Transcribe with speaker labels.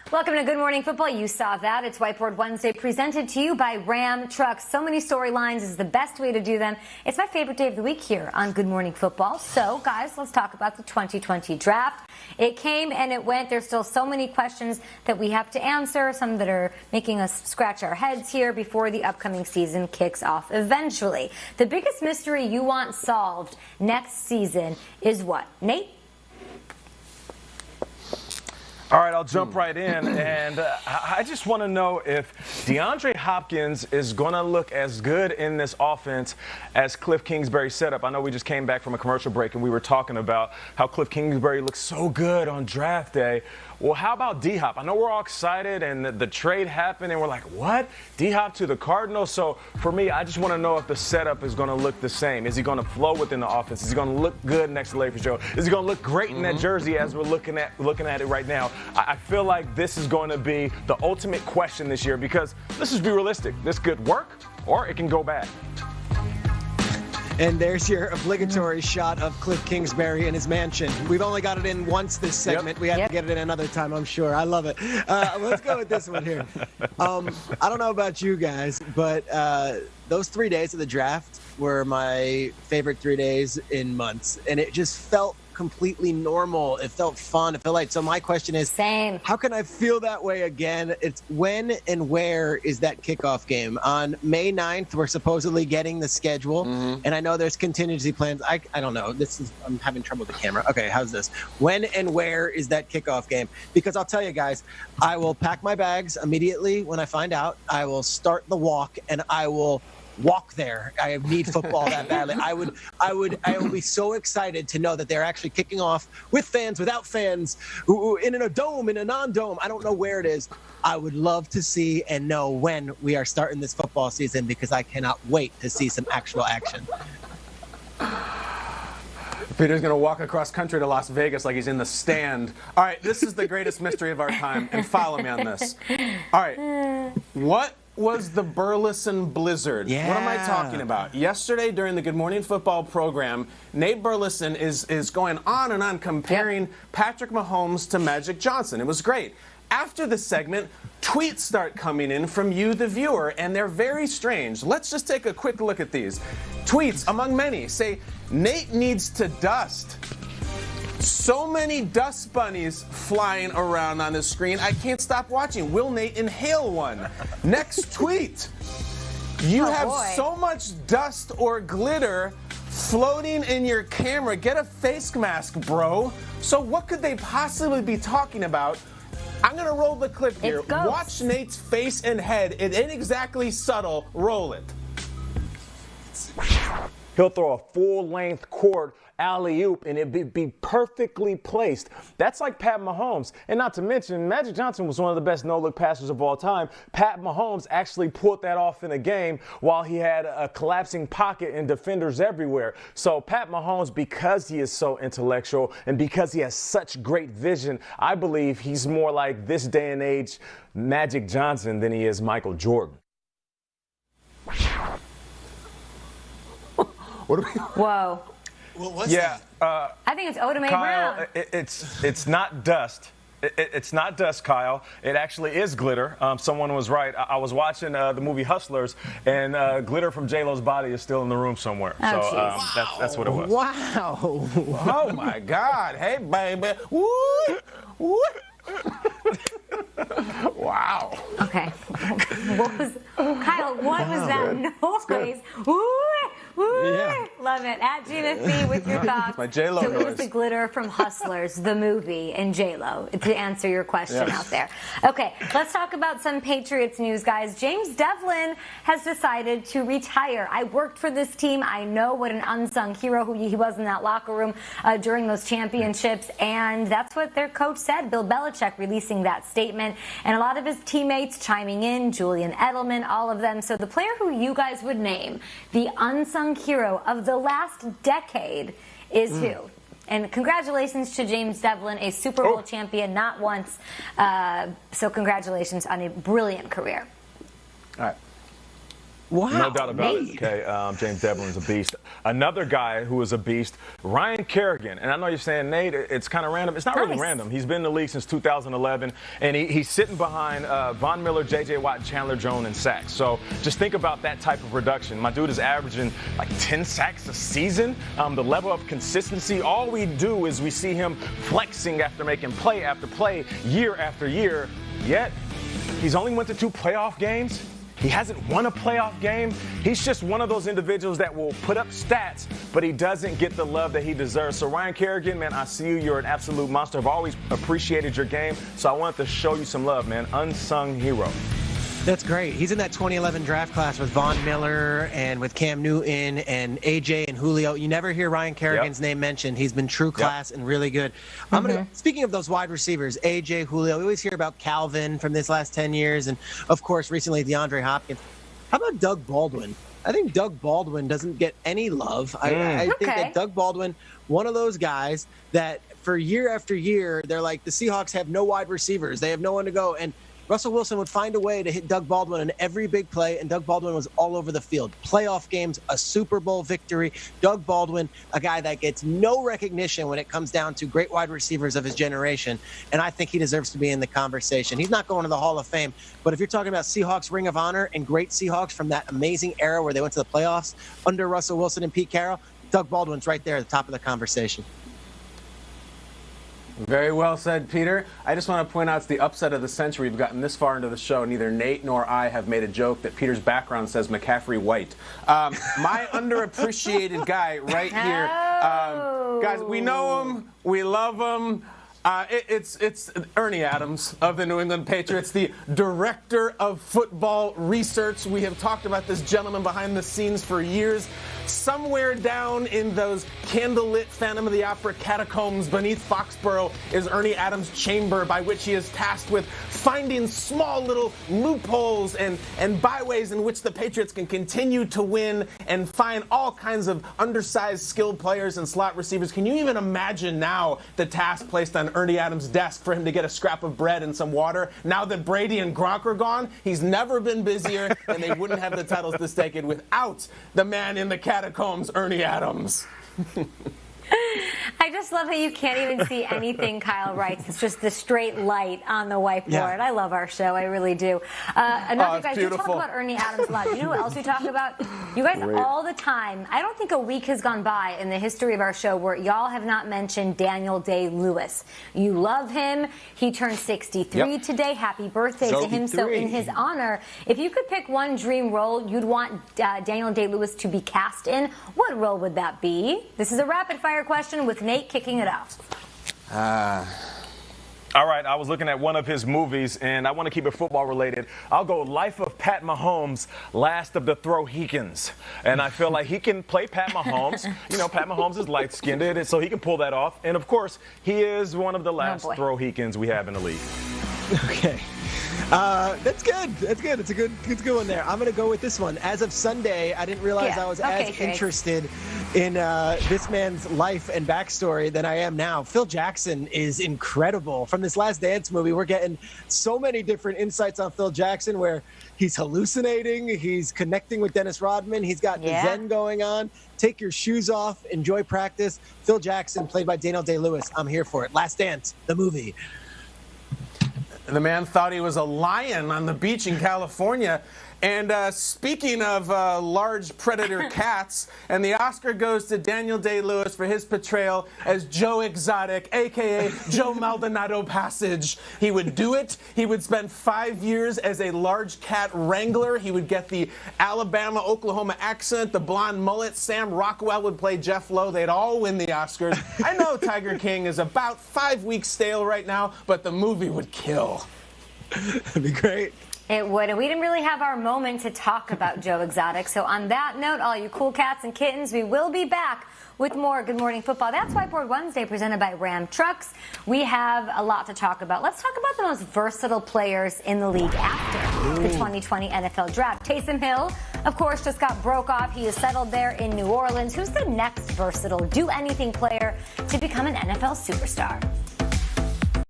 Speaker 1: Welcome to Good Morning Football. You saw that. It's Whiteboard Wednesday, presented to you by Ram Trucks. So many storylines is the best way to do them. It's my favorite day of the week here on Good Morning Football. So, guys, let's talk about the 2020 draft. It came and it went. There's still so many questions that we have to answer, some that are making us scratch our heads here before the upcoming season kicks off eventually. The biggest mystery you want solved next season is what? Nate?
Speaker 2: All right, I'll jump right in, and I just want to know if DeAndre Hopkins is going to look as good in this offense as Cliff Kingsbury set up. I know we just came back from a commercial break, and we were talking about how Cliff Kingsbury looks so good on draft day. Well, how about D-Hop? I know we're all excited, and the trade happened, and we're like, what? D-Hop to the Cardinals? So, for me, I just want to know if the setup is going to look the same. Is he going to flow within the offense? Is he going to look good next to Larry Fitzgerald? Is he going to look great in that jersey as we're looking at it right now? I feel like this is going to be the ultimate question this year because let's just be realistic. This could work, or it can go bad.
Speaker 3: And there's your obligatory shot of Cliff Kingsbury in his mansion. We've only got it in once this segment. We have to get it in another time, I'm sure. I love it. Let's go with this one here. I don't know about you guys, but those 3 days of the draft were my favorite 3 days in months. And it just felt completely normal. It felt fun. It felt like, so my question is,
Speaker 1: same.
Speaker 3: How can I feel that way again? It's when and where is that kickoff game? On May 9th, we're supposedly getting the schedule. And I know there's contingency plans. I don't know. I'm having trouble with the camera. Okay, how's this? When and where is that kickoff game? Because I'll tell you guys, I will pack my bags immediately when I find out. I will start the walk and I will walk there. I need football that badly. I will be so excited to know that they're actually kicking off with fans, without fans, in a dome, in a non-dome. I don't know where it is. I would love to see and know when we are starting this football season because I cannot wait to see some actual action.
Speaker 4: Peter's going to walk across country to Las Vegas like he's in the stand. All right, this is the greatest mystery of our time, and follow me on this. All right, what was the Burleson Blizzard?
Speaker 3: Yeah.
Speaker 4: What am I talking about? Yesterday during the Good Morning Football program, Nate Burleson is going on and on comparing Patrick Mahomes to Magic Johnson. It was great. After the segment, tweets start coming in from you, the viewer, and they're very strange. Let's just take a quick look at these. Tweets, among many, say, Nate needs to dust. So many dust bunnies flying around on the screen, I can't stop watching. Will Nate inhale one? Next tweet. You have so much dust or glitter floating in your camera. Get a face mask, bro. So what could they possibly be talking about? I'm going to roll the clip here. Watch Nate's face and head. It ain't exactly subtle. Roll it.
Speaker 2: He'll throw a full-length court alley-oop, and it'd be perfectly placed. That's like Pat Mahomes. And not to mention, Magic Johnson was one of the best no-look passers of all time. Pat Mahomes actually pulled that off in a game while he had a collapsing pocket and defenders everywhere. So Pat Mahomes, because he is so intellectual and because he has such great vision, I believe he's more like this day and age Magic Johnson than he is Michael Jordan.
Speaker 1: Whoa.
Speaker 3: What was that?
Speaker 1: I think it's Oda Mae
Speaker 2: Kyle,
Speaker 1: Brown.
Speaker 2: It's not dust. It's not dust, Kyle. It actually is glitter. Someone was right. I was watching the movie Hustlers, and glitter from J-Lo's body is still in the room somewhere. That's what it was.
Speaker 3: Wow.
Speaker 4: Oh, my God. Hey, baby. Woo! Woo! Wow.
Speaker 1: Okay. Kyle, what was that noise? Woo! Woo!
Speaker 3: Yeah.
Speaker 1: Love it. At Gina Fee with your thoughts.
Speaker 4: My J-Lo
Speaker 1: So it was
Speaker 4: noise.
Speaker 1: the glitter from Hustlers, the movie, and J-Lo, to answer your question out there. Okay, let's talk about some Patriots news, guys. James Devlin has decided to retire. I worked for this team. I know what an unsung hero who he was in that locker room during those championships, and that's what their coach said. Bill Belichick releasing that statement, and a lot of his teammates chiming in, Julian Edelman, all of them. So the player who you guys would name the unsung hero of the last decade is who? And congratulations to James Devlin, a Super Bowl champion, not once. So congratulations on a brilliant career.
Speaker 4: All right.
Speaker 3: Wow.
Speaker 2: No doubt about it. Okay, James Devlin's a beast. Another guy who is a beast, Ryan Kerrigan. And I know you're saying, Nate, it's kind of random. It's not really random. He's been in the league since 2011, and he's sitting behind Von Miller, J.J. Watt, and Chandler Jones in sacks. So just think about that type of production. My dude is averaging like 10 sacks a season. The level of consistency, all we do is we see him flexing after making play after play, year after year. Yet, he's only went to 2 playoff games. He hasn't won a playoff game. He's just one of those individuals that will put up stats, but he doesn't get the love that he deserves. So Ryan Kerrigan, man, I see you. You're an absolute monster. I've always appreciated your game, so I wanted to show you some love, man. Unsung hero.
Speaker 3: That's great. He's in that 2011 draft class with Von Miller and with Cam Newton and AJ and Julio. You never hear Ryan Kerrigan's name mentioned. He's been true class and really good. Speaking of those wide receivers, AJ, Julio, we always hear about Calvin from this last 10 years. And, of course, recently DeAndre Hopkins. How about Doug Baldwin? I think Doug Baldwin doesn't get any love. I think that Doug Baldwin, one of those guys that for year after year, they're like, the Seahawks have no wide receivers. They have no one to go. And Russell Wilson would find a way to hit Doug Baldwin in every big play, and Doug Baldwin was all over the field. Playoff games, a Super Bowl victory. Doug Baldwin, a guy that gets no recognition when it comes down to great wide receivers of his generation, and I think he deserves to be in the conversation. He's not going to the Hall of Fame, but if you're talking about Seahawks Ring of Honor and great Seahawks from that amazing era where they went to the playoffs under Russell Wilson and Pete Carroll, Doug Baldwin's right there at the top of the conversation.
Speaker 4: Very well said, Peter. I just want to point out it's the upset of the century. We've gotten this far into the show. Neither Nate nor I have made a joke that Peter's background says McCaffrey White. My underappreciated guy right here. Guys, we know him. We love him. It's Ernie Adams of the New England Patriots, the director of football research. We have talked about this gentleman behind the scenes for years. Somewhere down in those candlelit Phantom of the Opera catacombs beneath Foxborough is Ernie Adams' chamber, by which he is tasked with finding small little loopholes and byways in which the Patriots can continue to win and find all kinds of undersized skilled players and slot receivers. Can you even imagine now the task placed on Ernie Adams' desk for him to get a scrap of bread and some water? Now that Brady and Gronk are gone, he's never been busier, and they wouldn't have the titles this decade without the man in the catacombs, Ernie Adams.
Speaker 1: I just love how you can't even see anything Kyle writes. It's just the straight light on the whiteboard.
Speaker 3: Yeah.
Speaker 1: I love our show. I really do. Another guys, you talk
Speaker 4: beautiful.
Speaker 1: about Ernie Adams a lot. You know who else we talk about? You guys all the time. I don't think a week has gone by in the history of our show where y'all have not mentioned Daniel Day-Lewis. You love him. He turned 63 today. Happy birthday to him. So in his honor, if you could pick one dream role you'd want Daniel Day-Lewis to be cast in, what role would that be? This is a rapid fire question with Nate kicking it off.
Speaker 2: All right, I was looking at one of his movies, and I want to keep it football related. I'll go Life of Pat Mahomes, Last of the Throwhekins. And I feel like he can play Pat Mahomes. You know, Pat Mahomes is light-skinned, so he can pull that off. And, of course, he is one of the last Throwhekins we have in the league.
Speaker 3: Okay. That's good. That's good. It's a good one there. I'm going to go with this one. As of Sunday, I didn't realize I was as interested in this man's life and backstory than I am now. Phil Jackson is incredible. From this Last Dance movie, we're getting so many different insights on Phil Jackson where he's hallucinating, he's connecting with Dennis Rodman, he's got the Zen going on. Take your shoes off, enjoy practice. Phil Jackson, played by Daniel Day-Lewis. I'm here for it. Last Dance, the movie.
Speaker 4: The man thought he was a lion on the beach in California. And speaking of large predator cats, and the Oscar goes to Daniel Day-Lewis for his portrayal as Joe Exotic, a.k.a. Joe Maldonado Passage. He would do it. He would spend 5 years as a large cat wrangler. He would get the Alabama, Oklahoma accent, the blonde mullet. Sam Rockwell would play Jeff Lowe. They'd all win the Oscars. I know Tiger King is about 5 weeks stale right now, but the movie would kill.
Speaker 3: That'd be great.
Speaker 1: It would, and we didn't really have our moment to talk about Joe Exotic. So on that note, all you cool cats and kittens, we will be back with more Good Morning Football. That's Whiteboard Wednesday, presented by Ram Trucks. We have a lot to talk about. Let's talk about the most versatile players in the league after the 2020 NFL Draft. Taysom Hill, of course, just got broke off. He is settled there in New Orleans. Who's the next versatile, do-anything player to become an NFL superstar?